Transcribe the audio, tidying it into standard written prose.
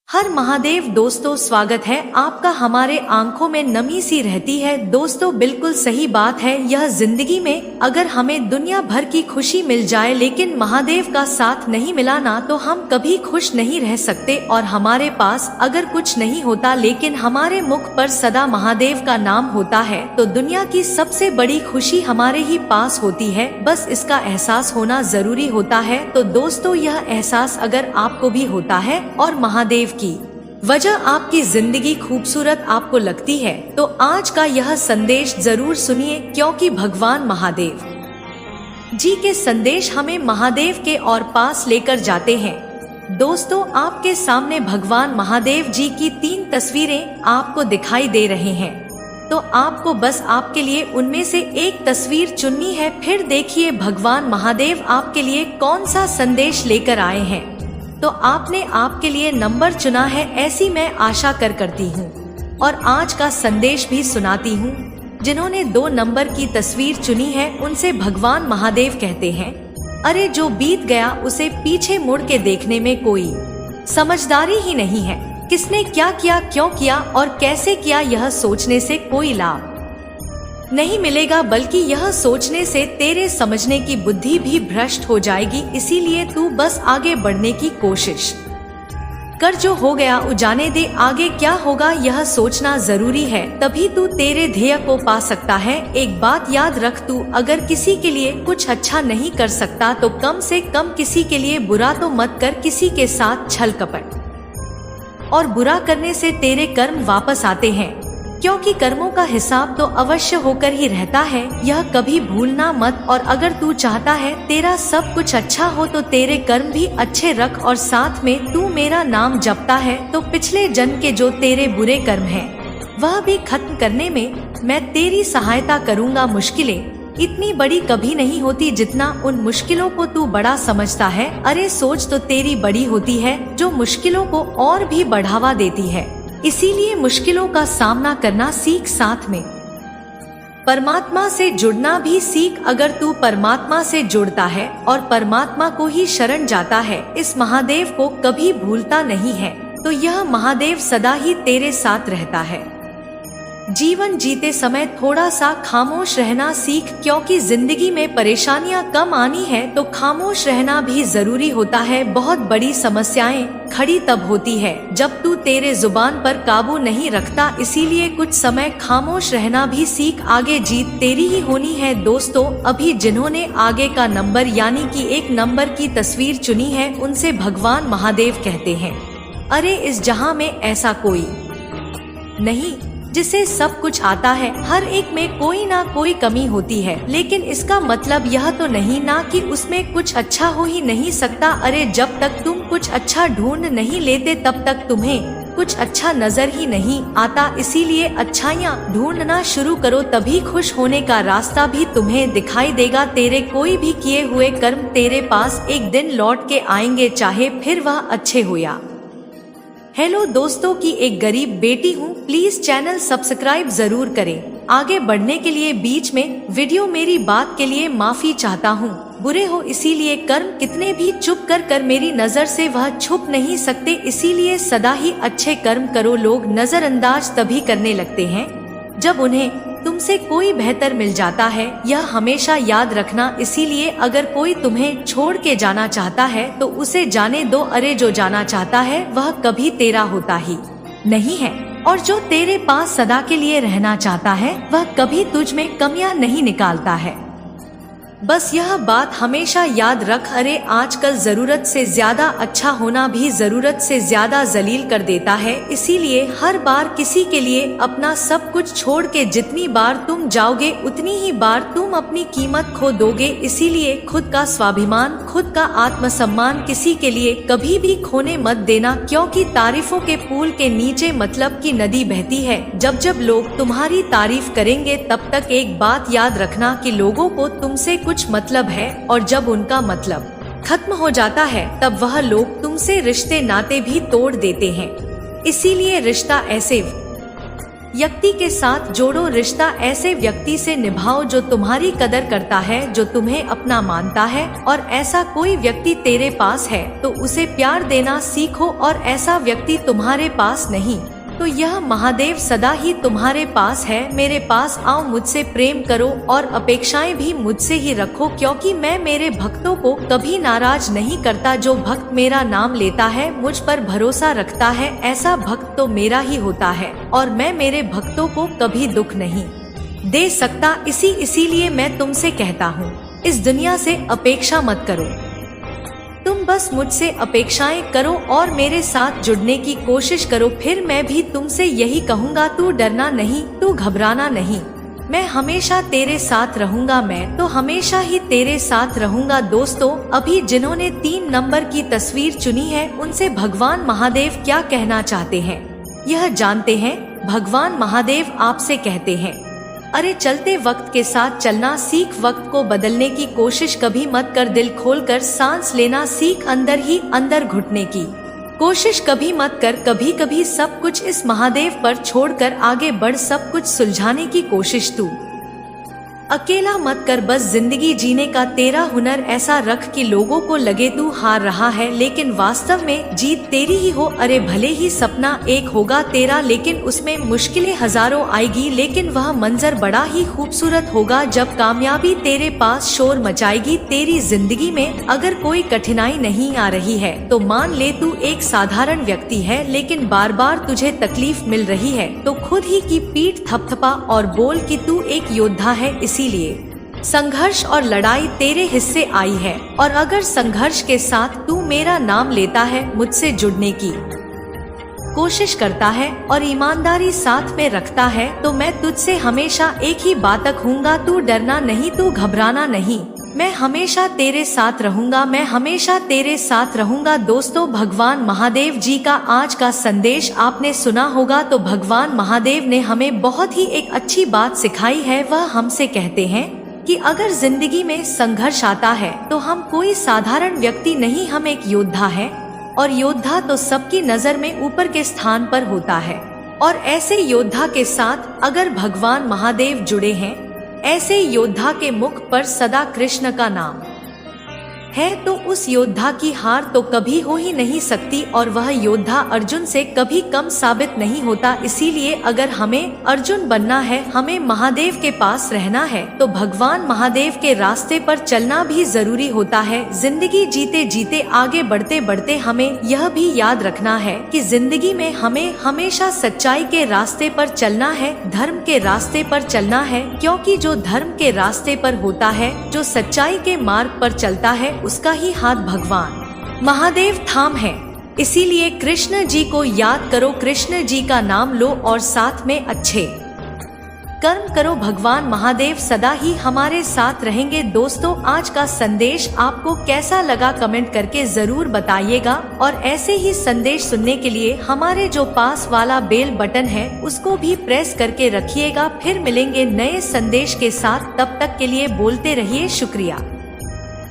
हर महादेव दोस्तों, स्वागत है आपका। हमारे आंखों में नमी सी रहती है दोस्तों, बिल्कुल सही बात है। यह जिंदगी में अगर हमें दुनिया भर की खुशी मिल जाए लेकिन महादेव का साथ नहीं मिला ना, तो हम कभी खुश नहीं रह सकते। और हमारे पास अगर कुछ नहीं होता लेकिन हमारे मुख पर सदा महादेव का नाम होता है तो दुनिया की सबसे बड़ी खुशी हमारे ही पास होती है। बस इसका एहसास होना जरूरी होता है। तो दोस्तों, यह एहसास अगर आपको भी होता है और महादेव की वजह आपकी जिंदगी खूबसूरत आपको लगती है तो आज का यह संदेश जरूर सुनिए, क्योंकि भगवान महादेव जी के संदेश हमें महादेव के और पास लेकर जाते हैं। दोस्तों, आपके सामने भगवान महादेव जी की 3 तस्वीरें आपको दिखाई दे रहे हैं। तो आपको बस आपके लिए उनमें से एक तस्वीर चुननी है। फिर देखिए भगवान महादेव आपके लिए कौन सा संदेश लेकर आए हैं। तो आपने आपके लिए नंबर चुना है, ऐसी मैं आशा करती हूँ। और आज का संदेश भी सुनाती हूँ। जिन्होंने 2 नंबर की तस्वीर चुनी है उनसे भगवान महादेव कहते हैं, अरे जो बीत गया उसे पीछे मुड़ के देखने में कोई समझदारी ही नहीं है। किसने क्या किया, क्यों किया और कैसे किया, यह सोचने से कोई लाभ नहीं मिलेगा, बल्कि यह सोचने से तेरे समझने की बुद्धि भी भ्रष्ट हो जाएगी। इसीलिए तू बस आगे बढ़ने की कोशिश कर। जो हो गया वो जाने दे, आगे क्या होगा यह सोचना जरूरी है, तभी तू तेरे ध्येय को पा सकता है। एक बात याद रख, तू अगर किसी के लिए कुछ अच्छा नहीं कर सकता तो कम से कम किसी के लिए बुरा तो मत कर। किसी के साथ छल कपट और बुरा करने से तेरे कर्म वापस आते हैं, क्योंकि कर्मों का हिसाब तो अवश्य होकर ही रहता है, यह कभी भूलना मत। और अगर तू चाहता है तेरा सब कुछ अच्छा हो तो तेरे कर्म भी अच्छे रख, और साथ में तू मेरा नाम जपता है तो पिछले जन्म के जो तेरे बुरे कर्म हैं वह भी खत्म करने में मैं तेरी सहायता करूँगा। मुश्किलें इतनी बड़ी कभी नहीं होती जितना उन मुश्किलों को तू बड़ा समझता है। अरे सोच तो तेरी बड़ी होती है जो मुश्किलों को और भी बढ़ावा देती है। इसीलिए मुश्किलों का सामना करना सीख, साथ में परमात्मा से जुड़ना भी सीख। अगर तू परमात्मा से जुड़ता है और परमात्मा को ही शरण जाता है, इस महादेव को कभी भूलता नहीं है, तो यह महादेव सदा ही तेरे साथ रहता है। जीवन जीते समय थोड़ा सा खामोश रहना सीख, क्योंकि जिंदगी में परेशानियां कम आनी है तो खामोश रहना भी जरूरी होता है। बहुत बड़ी समस्याएं खड़ी तब होती है जब तू तेरे जुबान पर काबू नहीं रखता। इसीलिए कुछ समय खामोश रहना भी सीख, आगे जीत तेरी ही होनी है। दोस्तों, अभी जिन्होंने आगे का नंबर यानी कि 1 नंबर की तस्वीर चुनी है उनसे भगवान महादेव कहते हैं, अरे इस जहां में ऐसा कोई नहीं जिसे सब कुछ आता है। हर एक में कोई ना कोई कमी होती है, लेकिन इसका मतलब यह तो नहीं ना कि उसमें कुछ अच्छा हो ही नहीं सकता। अरे जब तक तुम कुछ अच्छा ढूंढ नहीं लेते तब तक तुम्हें कुछ अच्छा नजर ही नहीं आता। इसीलिए अच्छाइयाँ ढूंढना शुरू करो, तभी खुश होने का रास्ता भी तुम्हें दिखाई देगा। तेरे कोई भी किए हुए कर्म तेरे पास एक दिन लौट के आएंगे, चाहे फिर वह अच्छे हो या। हेलो दोस्तों, की एक गरीब बेटी हूँ, प्लीज चैनल सब्सक्राइब जरूर करें। आगे बढ़ने के लिए बीच में वीडियो मेरी बात के लिए माफी चाहता हूँ। बुरे हो इसीलिए कर्म कितने भी चुप कर मेरी नजर से वह छुप नहीं सकते। इसीलिए सदा ही अच्छे कर्म करो। लोग नजरअंदाज तभी करने लगते हैं जब उन्हें तुमसे कोई बेहतर मिल जाता है, यह हमेशा याद रखना। इसीलिए अगर कोई तुम्हें छोड़ के जाना चाहता है तो उसे जाने दो। अरे जो जाना चाहता है वह कभी तेरा होता ही नहीं है, और जो तेरे पास सदा के लिए रहना चाहता है वह कभी तुझ में कमियां नहीं निकालता है। बस यह बात हमेशा याद रख। अरे आजकल जरूरत से ज्यादा अच्छा होना भी जरूरत से ज्यादा जलील कर देता है। इसीलिए हर बार किसी के लिए अपना सब कुछ छोड़ के जितनी बार तुम जाओगे उतनी ही बार तुम अपनी कीमत खो दोगे। इसीलिए खुद का स्वाभिमान, खुद का आत्मसम्मान किसी के लिए कभी भी खोने मत देना, क्योंकि तारीफों के पुल के नीचे मतलब की नदी बहती है। जब जब लोग तुम्हारी तारीफ करेंगे तब तक एक बात याद रखना कि लोगों को तुमसे कुछ मतलब है, और जब उनका मतलब खत्म हो जाता है तब वह लोग तुमसे रिश्ते नाते भी तोड़ देते हैं। इसीलिए रिश्ता ऐसे व्यक्ति के साथ जोड़ो रिश्ता, ऐसे व्यक्ति से निभाओ जो तुम्हारी कदर करता है, जो तुम्हें अपना मानता है। और ऐसा कोई व्यक्ति तेरे पास है तो उसे प्यार देना सीखो, और ऐसा व्यक्ति तुम्हारे पास नहीं तो यह महादेव सदा ही तुम्हारे पास है। मेरे पास आओ, मुझसे प्रेम करो और अपेक्षाएं भी मुझसे ही रखो, क्योंकि मैं मेरे भक्तों को कभी नाराज नहीं करता। जो भक्त मेरा नाम लेता है, मुझ पर भरोसा रखता है, ऐसा भक्त तो मेरा ही होता है, और मैं मेरे भक्तों को कभी दुख नहीं दे सकता। इसीलिए मैं तुमसे कहता हूँ, इस दुनिया से अपेक्षा मत करो, तुम बस मुझसे अपेक्षाएं करो और मेरे साथ जुड़ने की कोशिश करो। फिर मैं भी तुमसे यही कहूँगा, तू डरना नहीं, तू घबराना नहीं, मैं हमेशा तेरे साथ रहूँगा, मैं तो हमेशा ही तेरे साथ रहूँगा। दोस्तों, अभी जिन्होंने 3 नंबर की तस्वीर चुनी है, उनसे भगवान महादेव क्या कहना चाहते हैं यह जानते हैं। भगवान महादेव आपसे कहते हैं, अरे चलते वक्त के साथ चलना सीख, वक्त को बदलने की कोशिश कभी मत कर, दिल खोलकर सांस लेना सीख, अंदर ही अंदर घुटने की कोशिश कभी मत कर। कभी कभी सब कुछ इस महादेव पर छोड़कर आगे बढ़, सब कुछ सुलझाने की कोशिश तू अकेला मत कर। बस जिंदगी जीने का तेरा हुनर ऐसा रख कि लोगों को लगे तू हार रहा है, लेकिन वास्तव में जीत तेरी ही हो। अरे भले ही सपना एक होगा तेरा, लेकिन उसमें मुश्किलें हजारों आएगी, लेकिन वह मंजर बड़ा ही खूबसूरत होगा जब कामयाबी तेरे पास शोर मचाएगी। तेरी जिंदगी में अगर कोई कठिनाई नहीं आ रही है तो मान ले तू एक साधारण व्यक्ति है, लेकिन बार बार तुझे तकलीफ मिल रही है तो खुद ही की पीठ थपथपा और बोल कि तू एक योद्धा है। इसीलिए संघर्ष और लड़ाई तेरे हिस्से आई है, और अगर संघर्ष के साथ तू मेरा नाम लेता है, मुझसे जुड़ने की कोशिश करता है और ईमानदारी साथ में रखता है, तो मैं तुझसे हमेशा एक ही बात कहूँगा, तू डरना नहीं, तू घबराना नहीं, मैं हमेशा तेरे साथ रहूँगा, मैं हमेशा तेरे साथ रहूँगा। दोस्तों, भगवान महादेव जी का आज का संदेश आपने सुना होगा, तो भगवान महादेव ने हमें बहुत ही एक अच्छी बात सिखाई है। वह हमसे कहते हैं कि अगर जिंदगी में संघर्ष आता है तो हम कोई साधारण व्यक्ति नहीं, हम एक योद्धा है, और योद्धा तो सबकी नजर में ऊपर के स्थान पर होता है। और ऐसे योद्धा के साथ अगर भगवान महादेव जुड़े हैं, ऐसे योद्धा के मुख पर सदा कृष्ण का नाम है, तो उस योद्धा की हार तो कभी हो ही नहीं सकती, और वह योद्धा अर्जुन से कभी कम साबित नहीं होता। इसीलिए अगर हमें अर्जुन बनना है, हमें महादेव के पास रहना है, तो भगवान महादेव के रास्ते पर चलना भी जरूरी होता है। जिंदगी जीते जीते आगे बढ़ते बढ़ते हमें यह भी याद रखना है कि जिंदगी में हमें हमेशा सच्चाई के रास्ते पर चलना है, धर्म के रास्ते पर चलना है, क्योंकि जो धर्म के रास्ते पर होता है, जो सच्चाई के मार्ग पर चलता है, उसका ही हाथ भगवान महादेव थाम है। इसीलिए कृष्ण जी को याद करो, कृष्ण जी का नाम लो और साथ में अच्छे कर्म करो। भगवान महादेव सदा ही हमारे साथ रहेंगे। दोस्तों, आज का संदेश आपको कैसा लगा कमेंट करके जरूर बताइएगा, और ऐसे ही संदेश सुनने के लिए हमारे जो पास वाला बेल बटन है उसको भी प्रेस करके रखिएगा। फिर मिलेंगे नए संदेश के साथ, तब तक के लिए बोलते रहिए शुक्रिया।